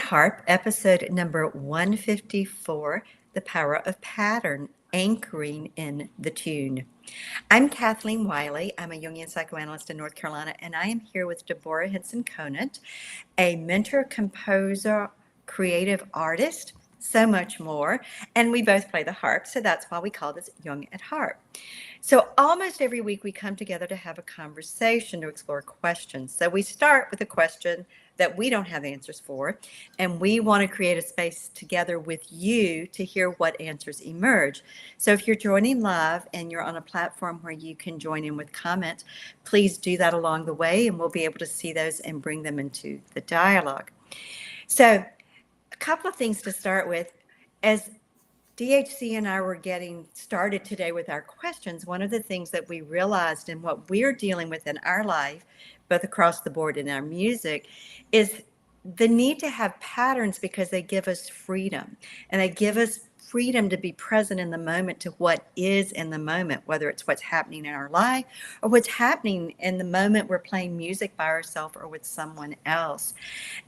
Harp, episode number 154, The Power of Pattern, Anchoring in the Tune. I'm Kathleen Wiley. I'm a Jungian psychoanalyst in North Carolina, and I am here with Deborah Henson-Conant, a mentor, composer, creative artist, so much more. And we both play the harp, so that's why we call this Jung at Harp. So almost every week we come together to have a conversation to explore questions. So we start with a question that we don't have answers for, and we want to create a space together with you to hear what answers emerge. So if you're joining live and you're on a platform where you can join in with comments, please do that along the way, and we'll be able to see those and bring them into the dialogue. So a couple of things to start with. As DHC and I were getting started today with our questions, one of the things that we realized in what we're dealing with in our life, both across the board in our music, is the need to have patterns because they give us freedom. And they give us freedom to be present in the moment to what is in the moment, whether it's what's happening in our life or what's happening in the moment we're playing music by ourselves or with someone else.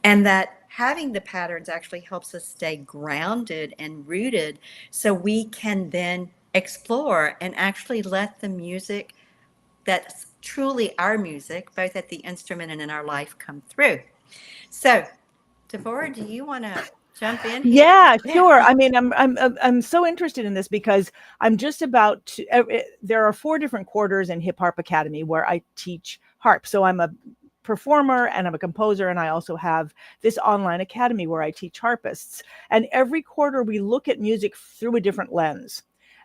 And that having the patterns actually helps us stay grounded and rooted so we can then explore and actually let the music that's truly our music, both at the instrument and in our life, come through. So, Deborah, do you want to jump in here? Yeah, sure. I mean, I'm so interested in this because I'm just about to. There are 4 different quarters in Hip Harp Academy where I teach harp. So I'm a performer and I'm a composer, and I also have this online academy where I teach harpists. And every quarter we look at music through a different lens.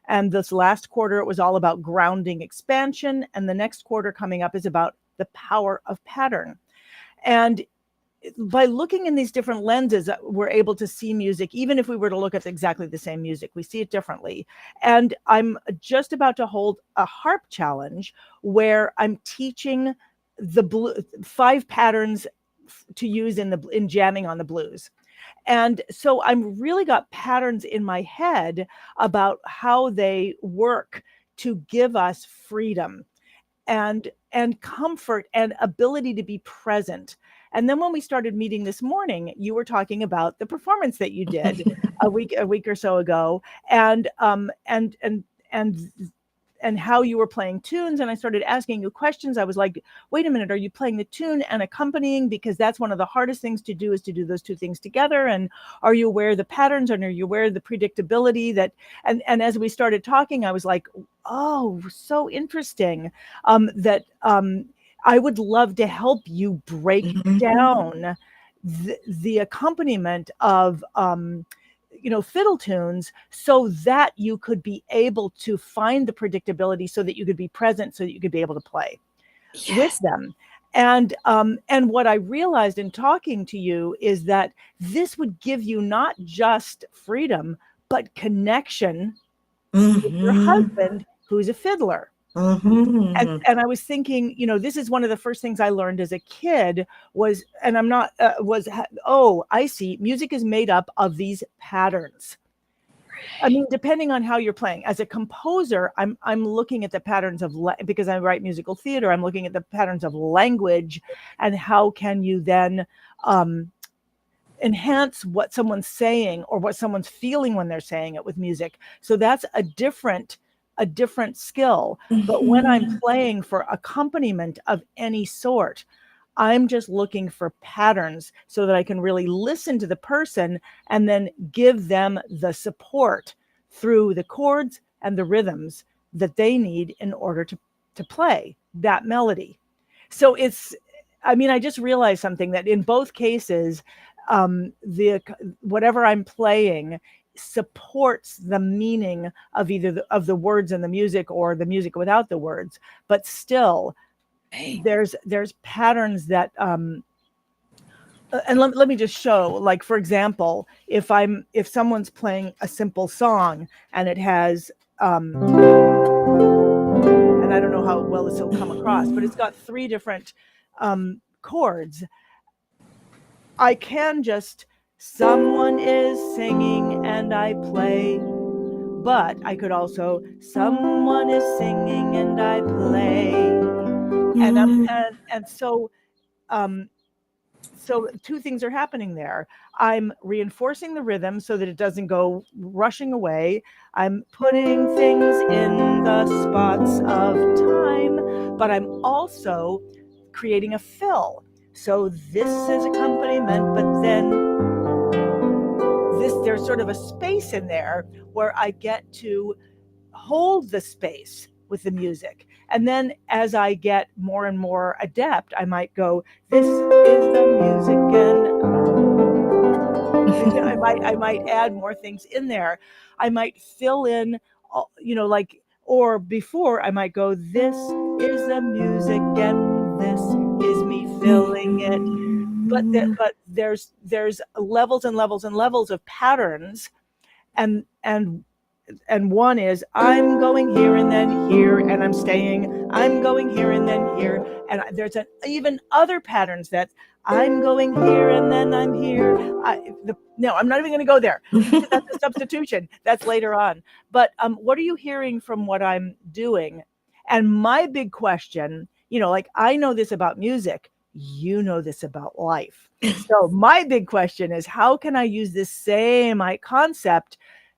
And this last quarter, it was all about grounding expansion. And the next quarter coming up is about the power of pattern. And by looking in these different lenses, we're able to see music, even if we were to look at exactly the same music, we see it differently. And I'm just about to hold a harp challenge where I'm teaching the 5 patterns to use in jamming on the blues. And so I'm really got patterns in my head about how they work to give us freedom and comfort and ability to be present. And then when we started meeting this morning, you were talking about the performance that you did a week or so ago, and how you were playing tunes. And I started asking you questions. I was like, wait a minute, are you playing the tune and accompanying? Because that's one of the hardest things to do, is to do those 2 things together. And are you aware of the patterns, and are you aware of the predictability that, and as we started talking, I was like, oh, so interesting, that I would love to help you break down the accompaniment of fiddle tunes, so that you could be able to find the predictability, so that you could be present, so that you could be able to play with them. And what I realized in talking to you is that this would give you not just freedom, but connection with your husband, who's a fiddler. And I was thinking, this is one of the first things I learned as a kid was, and I'm not, I see, music is made up of these patterns. I mean, depending on how you're playing. As a composer, I'm looking at the patterns of, because I write musical theater, I'm looking at the patterns of language, and how can you then enhance what someone's saying or what someone's feeling when they're saying it with music. So that's a different skill. But when I'm playing for accompaniment of any sort, I'm just looking for patterns so that I can really listen to the person and then give them the support through the chords and the rhythms that they need in order to play that melody. So I just realized something, that in both cases, whatever I'm playing supports the meaning of either of the words in the music or the music without the words, but still there's patterns that and let me just show, like, for example, if someone's playing a simple song and it has and I don't know how well this will come across, but it's got 3 different chords. I can just, someone is singing and I play, but I could also, someone is singing and I play, and so 2 things are happening there. I'm reinforcing the rhythm so that it doesn't go rushing away. I'm putting things in the spots of time, but I'm also creating a fill. So this is accompaniment, but then there's sort of a space in there where I get to hold the space with the music. And then as I get more and more adept, I might go, this is the music, and I might add more things in there. I might fill in, like, or before I might go, this is the music and this is me filling it. But there's levels and levels and levels of patterns, and one is I'm going here and then here, and I'm staying. I'm going here and then here, and there's even other patterns that I'm going here and then I'm here. No, I'm not even going to go there. That's a substitution. That's later on. But what are you hearing from what I'm doing? And my big question, like, I know this about music. You know this about life. So my big question is, how can I use this same concept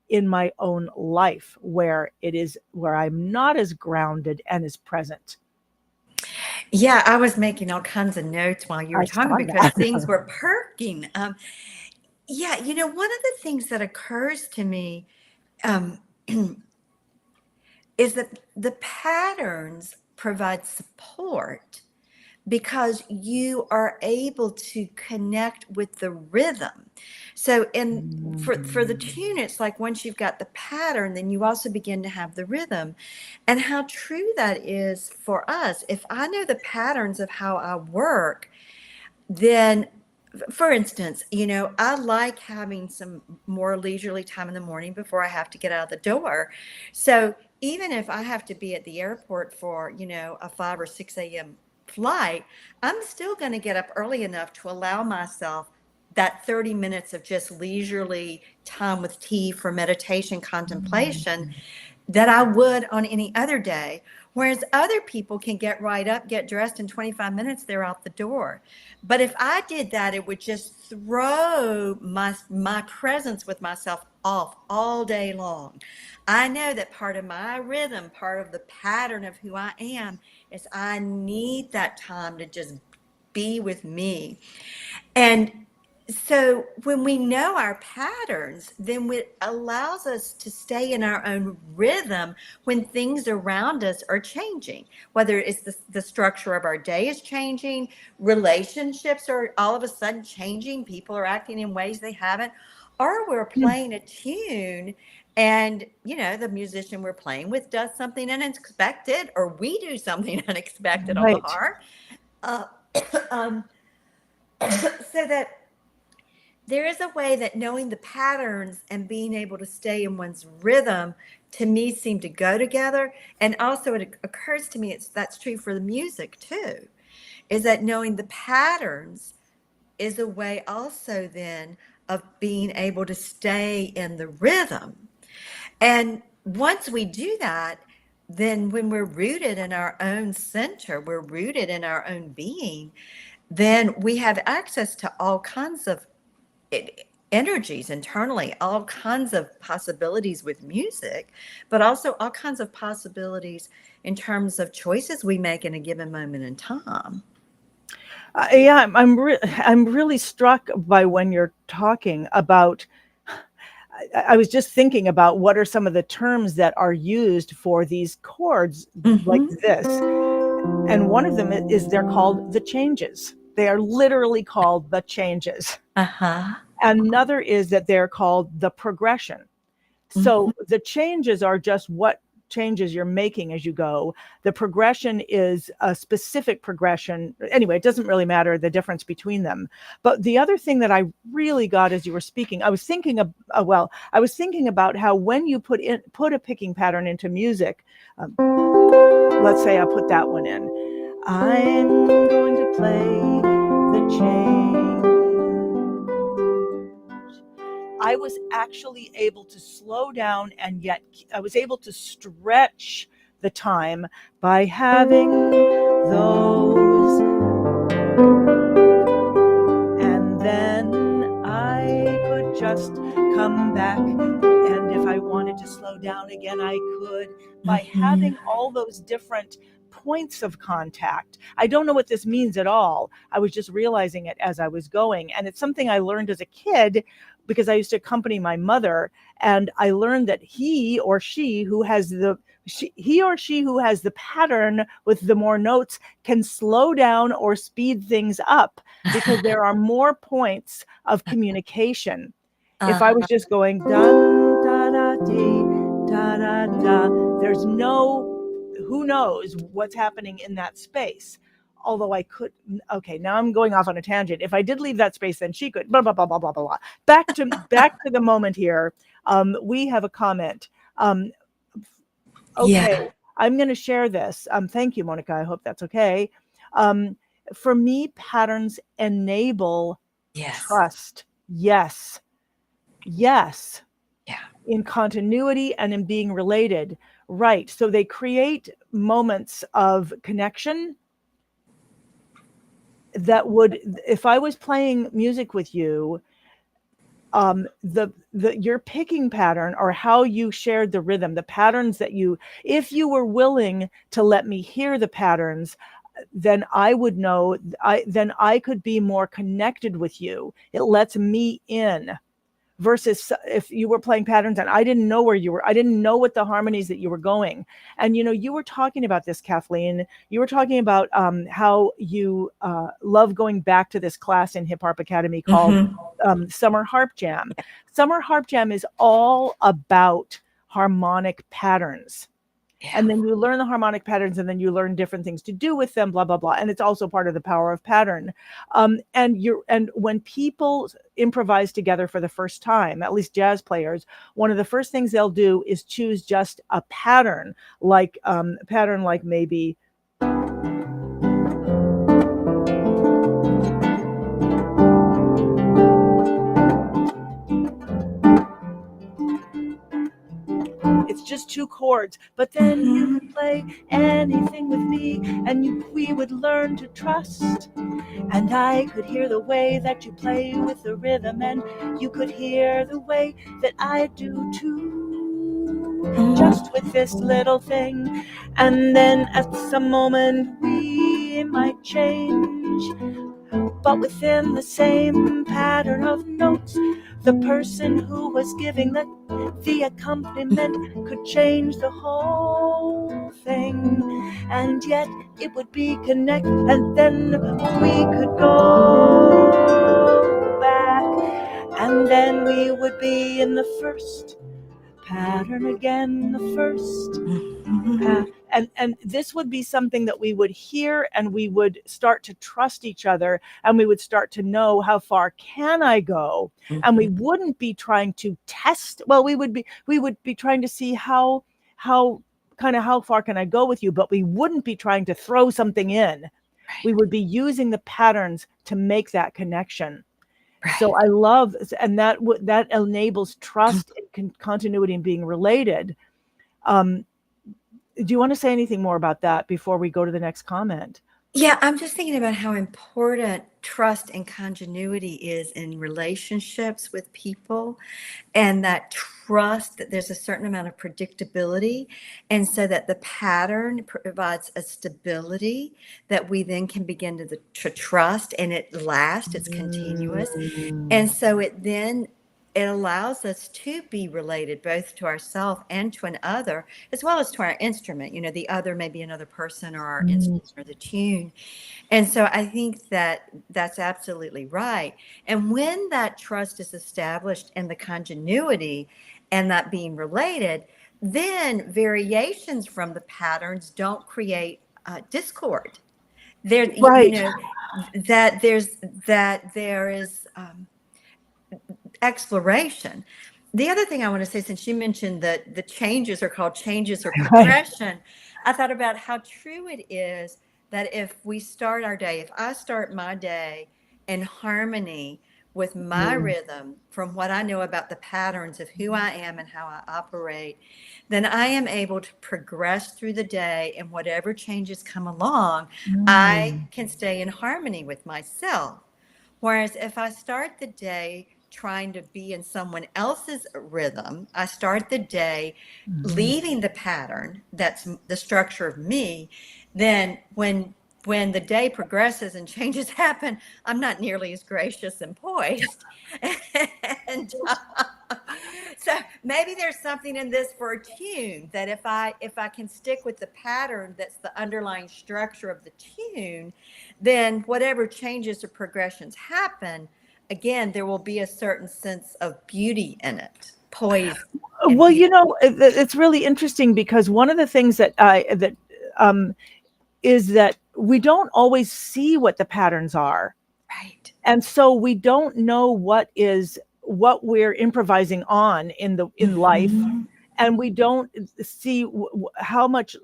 in my own life where I'm not as grounded and as present? Yeah, I was making all kinds of notes while you were talking because things were perking. Yeah, one of the things that occurs to me is that the patterns provide support because you are able to connect with the rhythm. So for the tune, it's like once you've got the pattern, then you also begin to have the rhythm. And how true that is for us. If I know the patterns of how I work, then for instance, I like having some more leisurely time in the morning before I have to get out of the door. So even if I have to be at the airport for, a 5 or 6 a.m. flight, I'm still going to get up early enough to allow myself that 30 minutes of just leisurely time with tea for meditation, contemplation that I would on any other day. Whereas other people can get right up, get dressed in 25 minutes, they're out the door. But if I did that, it would just throw my presence with myself off all day long. I know that part of my rhythm, part of the pattern of who I am, is I need that time to just be with me. And so when we know our patterns, then it allows us to stay in our own rhythm when things around us are changing, whether it's the structure of our day is changing, relationships are all of a sudden changing, people are acting in ways they haven't, or we're playing a tune and, the musician we're playing with does something unexpected, or we do something unexpected on the Right. harp. Uh, so that there is a way that knowing the patterns and being able to stay in one's rhythm, to me, seem to go together. And also it occurs to me that's true for the music too, is that knowing the patterns is a way also then of being able to stay in the rhythm. And once we do that, then when we're rooted in our own center, we're rooted in our own being, then we have access to all kinds of energies internally, all kinds of possibilities with music, but also all kinds of possibilities in terms of choices we make in a given moment in time. Yeah, I'm really struck by when you're talking about. I was just thinking about what are some of the terms that are used for these chords like this, and one of them is they're called the changes. They are literally called the changes. Another is that they're called the progression. So the changes are just what changes you're making as you go. The progression is a specific progression. Anyway, it doesn't really matter the difference between them. But the other thing that I really got as you were speaking, I was thinking about how when you put a picking pattern into music, let's say I put that one in. I'm going to play the change. I was actually able to slow down, and yet I was able to stretch the time by having those. And then I could just come back. And if I wanted to slow down again, I could, by having all those different points of contact. I don't know what this means at all. I was just realizing it as I was going. And it's something I learned as a kid because I used to accompany my mother. And I learned that he or she who has the pattern with the more notes can slow down or speed things up because there are more points of communication. If I was just going dun da da dee da da da, there's no, who knows what's happening in that space. Although I could, okay, now I'm going off on a tangent. If I did leave that space, then she could, blah, blah, blah, blah, blah, blah. Back to the moment here. We have a comment. Okay, I'm going to share this. Thank you, Monica. I hope that's okay. For me, patterns enable trust. Yes. In continuity and in being related. Right. So they create moments of connection that would, if I was playing music with you, your picking pattern or how you shared the rhythm, the patterns that you, if you were willing to let me hear the patterns, then I would know, then I could be more connected with you. It lets me in. Versus if you were playing patterns and I didn't know where you were, I didn't know what the harmonies that you were going. And, you were talking about this, Kathleen, you were talking about how you love going back to this class in Hip Harp Academy called Summer Harp Jam. Summer Harp Jam is all about harmonic patterns. And then you learn the harmonic patterns and then you learn different things to do with them, blah, blah, blah. And it's also part of the power of pattern. And when people improvise together for the first time, at least jazz players, one of the first things they'll do is choose just a pattern, like maybe it's just two chords, but then you would play anything with me and we would learn to trust. And I could hear the way that you play with the rhythm and you could hear the way that I do too, just with this little thing. And then at some moment we might change, but within the same pattern of notes, the person who was giving the accompaniment could change the whole thing, and yet it would be connected, and then we could go back, and then we would be in the first pattern again, the first pattern. And this would be something that we would hear and we would start to trust each other and we would start to know how far can I go. And we wouldn't be trying to test. Well, we would be trying to see how far can I go with you, but we wouldn't be trying to throw something in. Right. We would be using the patterns to make that connection. Right. So I love, and that enables trust and continuity and being related. Do you want to say anything more about that before we go to the next comment? Yeah, I'm just thinking about how important trust and continuity is in relationships with people, and that trust, that there's a certain amount of predictability, and so that the pattern provides a stability that we then can begin to trust, and it lasts, it's continuous. And so it allows us to be related both to ourselves and to another, as well as to our instrument. The other may be another person or our instrument or the tune. And so I think that that's absolutely right. And when that trust is established and the continuity and that being related, then variations from the patterns don't create discord. There, right. That there is exploration. The other thing I want to say, since you mentioned that the changes are called changes or progression, right. I thought about how true it is that if I start my day in harmony with my rhythm, from what I know about the patterns of who I am and how I operate, then I am able to progress through the day, and whatever changes come along, I can stay in harmony with myself. Whereas if I start the day trying to be in someone else's rhythm, I start the day Mhm. leaving the pattern that's the structure of me. Then when the day progresses and changes happen, I'm not nearly as gracious and poised. and so maybe there's something in this for a tune, that if I can stick with the pattern that's the underlying structure of the tune, then whatever changes or progressions happen, again, there will be a certain sense of beauty in it, poise and Well, beauty. it's really interesting because one of the things um, is that we don't always see what the patterns are. Right. And so we don't know what we're improvising on in life, Mhm. and we don't see how much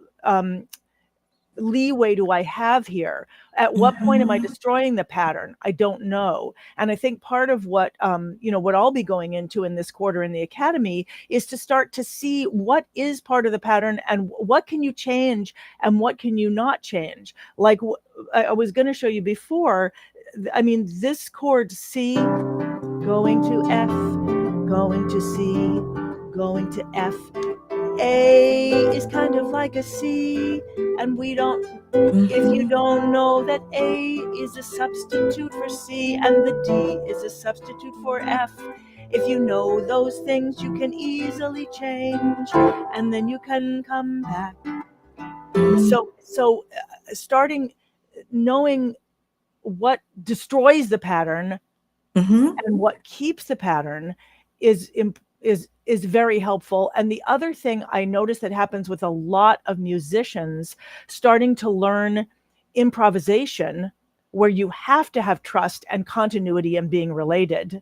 leeway do I have here? At what point am I Mhm. destroying the pattern? I don't know. And I think part of what what I'll be going into in this quarter in the academy is to start to see what is part of the pattern and what can you change and what can you not change. Like I was going to show you before. I mean, this chord C going to F, going to C, going to F. A is kind of like a C, and if you Mhm. don't know that A is a substitute for C and the D is a substitute for F, if you know those things, you can easily change, and then you can come back. So starting knowing what destroys the pattern Mhm. and what keeps the pattern is is very helpful. And the other thing I notice that happens with a lot of musicians starting to learn improvisation, where you have to have trust and continuity and being related,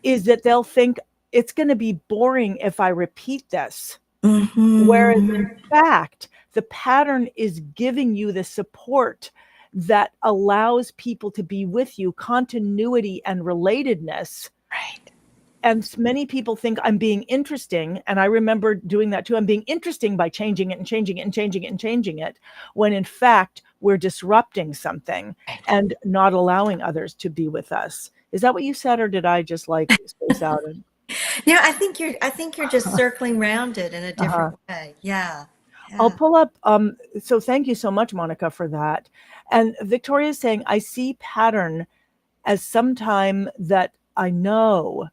is that they'll think it's going to be boring if I repeat this. Whereas in Mhm. fact, the pattern is giving you the support that allows people to be with you, continuity and relatedness. Right. And many people think I'm being interesting. And I remember doing that too. I'm being interesting by changing it and changing it and changing it and changing it, when in fact, we're disrupting something Right. and not allowing others to be with us. Is that what you said, or did I just like space out? No, I think you're just circling round it in a different Uh-huh. way. Yeah. I'll Yeah. pull up. So thank you so much, Monica, for that. And Victoria is saying, I see pattern as sometime that I know.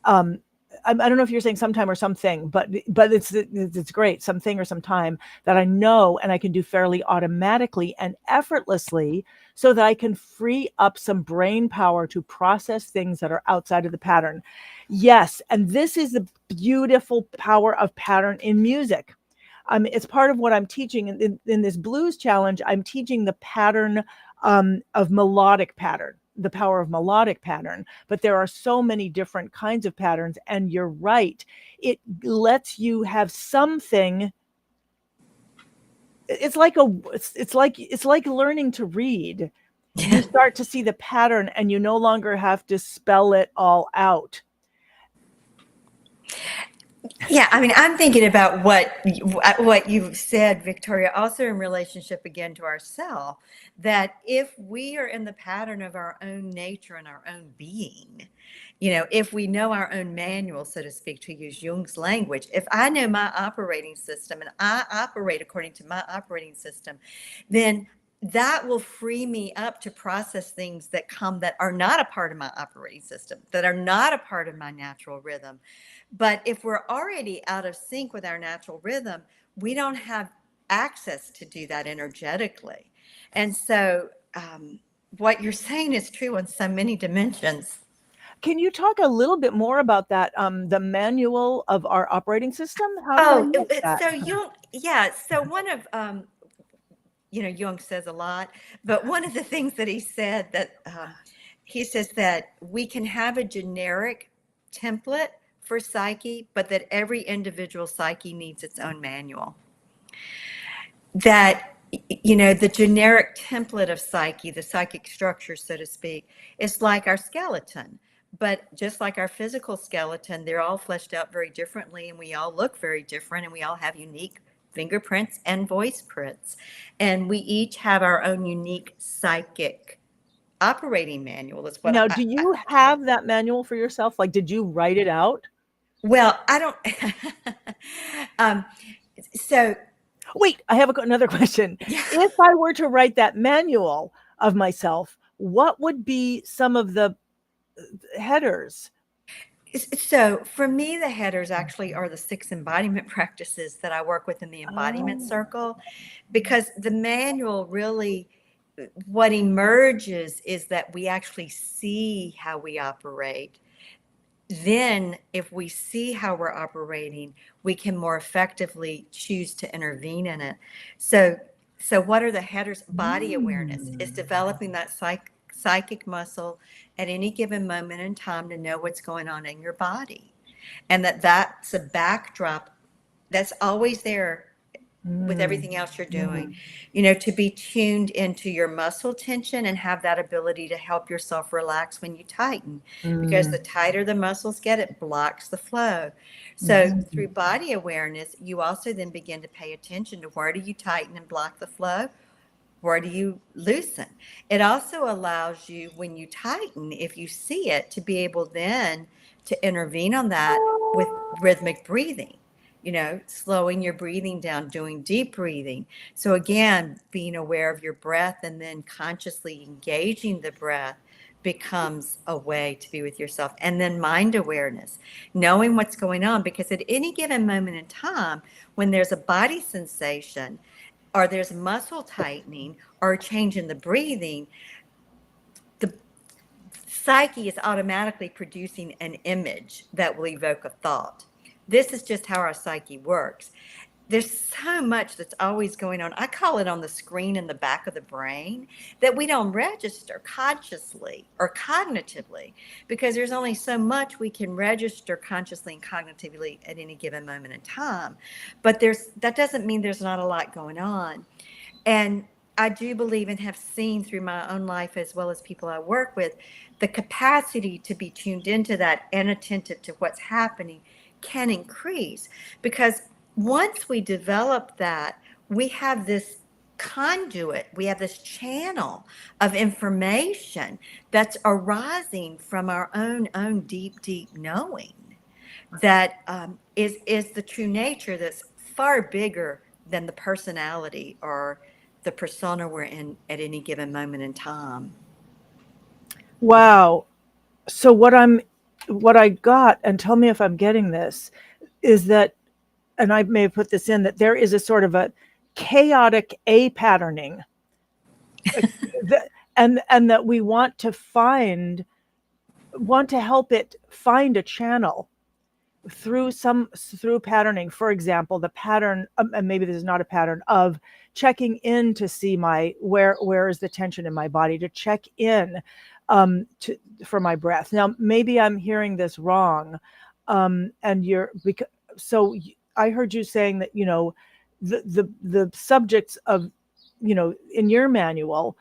Um, I don't know if you're saying sometime or something, but it's great. Something or sometime that I know and I can do fairly automatically and effortlessly, so that I can free up some brain power to process things that are outside of the pattern. Yes, and this is the beautiful power of pattern in music. It's part of what I'm teaching in this blues challenge. I'm teaching the pattern of melodic pattern, the power of melodic pattern. But there are so many different kinds of patterns, and you're right. It lets you have something. It's like learning to read. You Yeah. start to see the pattern, and you no longer have to spell it all out. Yeah, I mean, I'm thinking about what you've said, Victoria, also in relationship again to ourself, that if we are in the pattern of our own nature and our own being, if we know our own manual, so to speak, to use Jung's language, if I know my operating system and I operate according to my operating system, then that will free me up to process things that are not a part of my operating system, that are not a part of my natural rhythm. But if we're already out of sync with our natural rhythm, we don't have access to do that energetically. And so, what you're saying is true on so many dimensions. Can you talk a little bit more about that? The manual of our operating system? How did I Oh, miss that? so Jung, yeah. So one of, Jung says a lot, but one of the things that he said that he says that we can have a generic template for psyche, but that every individual psyche needs its own manual. That the generic template of psyche, the psychic structure, so to speak, is like our skeleton. But just like our physical skeleton, they're all fleshed out very differently, and we all look very different, and we all have unique fingerprints and voice prints. And we each have our own unique psychic operating manual is what Now, do you have that manual for yourself? Like, did you write it out? well, I don't. um, so Wait, I have another question. yeah. If I were to write that manual of myself, what would be some of the headers? So for me, the headers actually are the 6 embodiment practices that I work with in the embodiment Oh. circle, because the manual really, what emerges is that we actually see how we operate. Then if we see how we're operating, we can more effectively choose to intervene in it. So what are the headers? Body awareness is developing that psychic muscle at any given moment in time to know what's going on in your body, and that's a backdrop that's always there with everything else you're doing, to be tuned into your muscle tension and have that ability to help yourself relax when you tighten, because the tighter the muscles get, it blocks the flow. So through body awareness, you also then begin to pay attention to where do you tighten and block the flow? Where do you loosen? It also allows you, when you tighten, if you see it, to be able then to intervene on that with rhythmic breathing, slowing your breathing down, doing deep breathing. So again, being aware of your breath and then consciously engaging the breath becomes a way to be with yourself. And then mind awareness, knowing what's going on, because at any given moment in time, when there's a body sensation, or there's muscle tightening or change in the breathing, the psyche is automatically producing an image that will evoke a thought. This is just how our psyche works. There's so much that's always going on. I call it on the screen in the back of the brain that we don't register consciously or cognitively, because there's only so much we can register consciously and cognitively at any given moment in time. But that doesn't mean there's not a lot going on. And I do believe and have seen through my own life, as well as people I work with, the capacity to be tuned into that and attentive to what's happening can increase, because once we develop that, we have this conduit, we have this channel of information that's arising from our own deep knowing that is the true nature, that's far bigger than the personality or the persona we're in at any given moment in time. Wow. So what I got, and tell me if I'm getting this, is that, and I may have put this in, that there is a sort of a chaotic A patterning, and that we want to help it find a channel through patterning. For example, the pattern, and maybe this is not a pattern, of checking in to see where is the tension in my body, to check in for my breath. Now, maybe I'm hearing this wrong, and so I heard you saying that the subjects of in your manual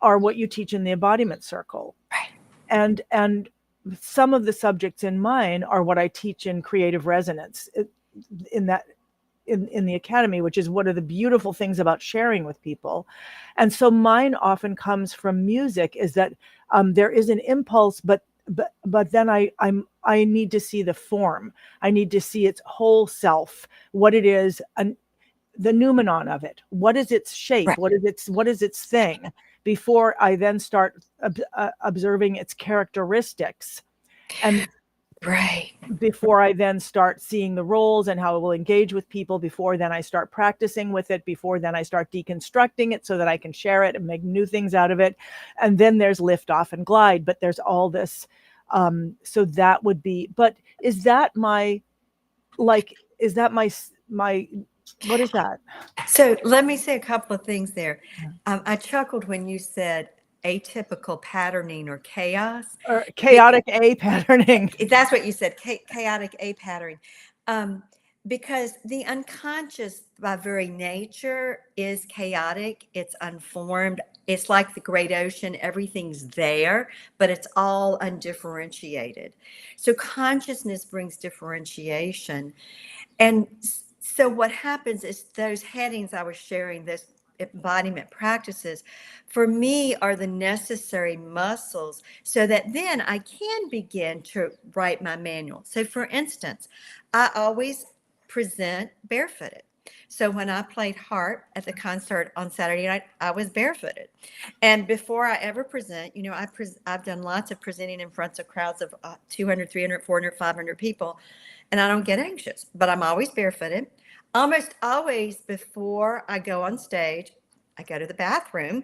are what you teach in the embodiment circle, Right. and some of the subjects in mine are what I teach in creative resonance in the academy, which is one of the beautiful things about sharing with people. And so mine often comes from music, is that there is an impulse, but then I need to see the form. I need to see its whole self, what it is, and the noumenon of it. What is its shape? Right. What is its thing? Before I then start observing its characteristics, and Right. before I then start seeing the roles and how it will engage with people, before then I start practicing with it, before then I start deconstructing it so that I can share it and make new things out of it. And then there's lift off and glide, but there's all this. So that would be, but is that my, what is that? So let me say a couple of things there. I chuckled when you said atypical patterning or chaos. Or chaotic A patterning. That's what you said, chaotic A patterning. Because the unconscious by very nature is chaotic, it's unformed. It's like the great ocean, everything's there, but it's all undifferentiated. So consciousness brings differentiation. And so what happens is those headings I was sharing, this embodiment practices, for me, are the necessary muscles so that then I can begin to write my manual. So, for instance, I always present barefooted. So when I played harp at the concert on Saturday night, I was barefooted. And before I ever present, I've done lots of presenting in front of crowds of 200, 300, 400, 500 people, and I don't get anxious, but I'm always barefooted. Almost always before I go on stage, I go to the bathroom,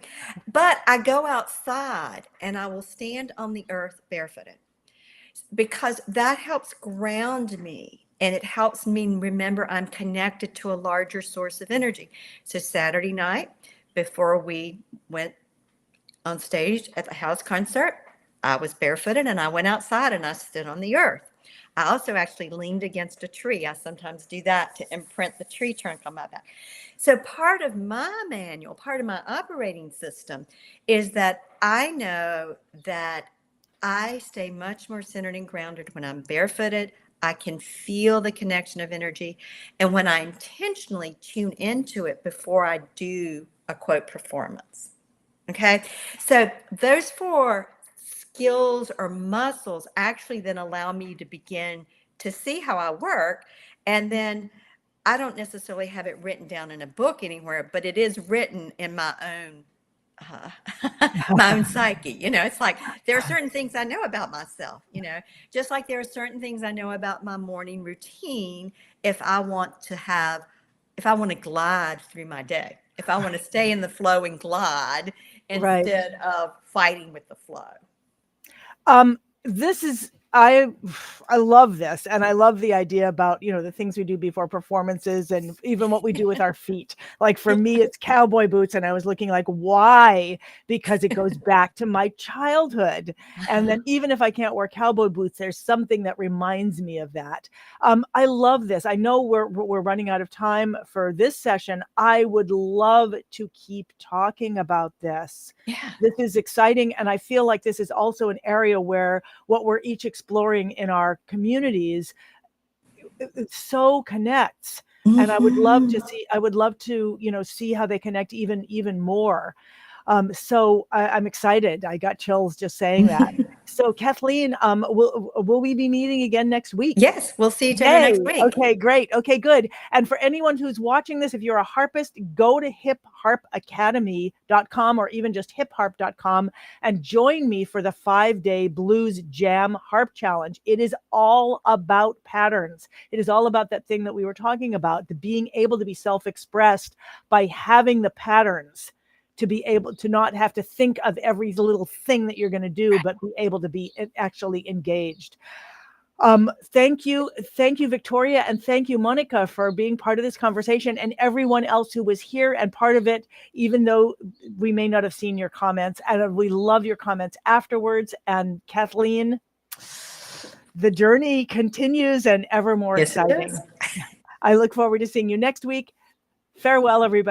but I go outside and I will stand on the earth barefooted because that helps ground me and it helps me remember I'm connected to a larger source of energy. So Saturday night, before we went on stage at the house concert, I was barefooted and I went outside and I stood on the earth. I also actually leaned against a tree. I sometimes do that to imprint the tree trunk on my back. So part of my manual, part of my operating system is that I know that I stay much more centered and grounded when I'm barefooted. I can feel the connection of energy. And when I intentionally tune into it before I do a quote performance. Okay. So those 4 skills or muscles actually then allow me to begin to see how I work. And then I don't necessarily have it written down in a book anywhere, but it is written in my own my own psyche. It's like there are certain things I know about myself, just like there are certain things I know about my morning routine. If I want to glide through my day, if I want to stay in the flow and glide Right. instead of fighting with the flow. This is, I love this. And I love the idea about, the things we do before performances and even what we do with our feet. Like for me, it's cowboy boots. And I was looking like, why? Because it goes back to my childhood. And then even if I can't wear cowboy boots, there's something that reminds me of that. I love this. I know we're running out of time for this session. I would love to keep talking about this. Yeah. This is exciting. And I feel like this is also an area where what we're each exploring in our communities, it so connects. And I would love to see how they connect even more. So I'm excited. I got chills just saying that. So Kathleen, will we be meeting again next week? Yes, we'll see each other next week. Okay, great. Okay, good. And for anyone who's watching this, if you're a harpist, go to hipharpacademy.com or even just hipharp.com and join me for the 5-day Blues Jam Harp Challenge. It is all about patterns. It is all about that thing that we were talking about, the being able to be self-expressed by having the patterns, to be able to not have to think of every little thing that you're going to do, but be able to be actually engaged. Thank you, Victoria, and thank you, Monica, for being part of this conversation, and everyone else who was here and part of it, even though we may not have seen your comments. And we love your comments afterwards. And Kathleen, the journey continues and ever more exciting. I look forward to seeing you next week. Farewell, everybody.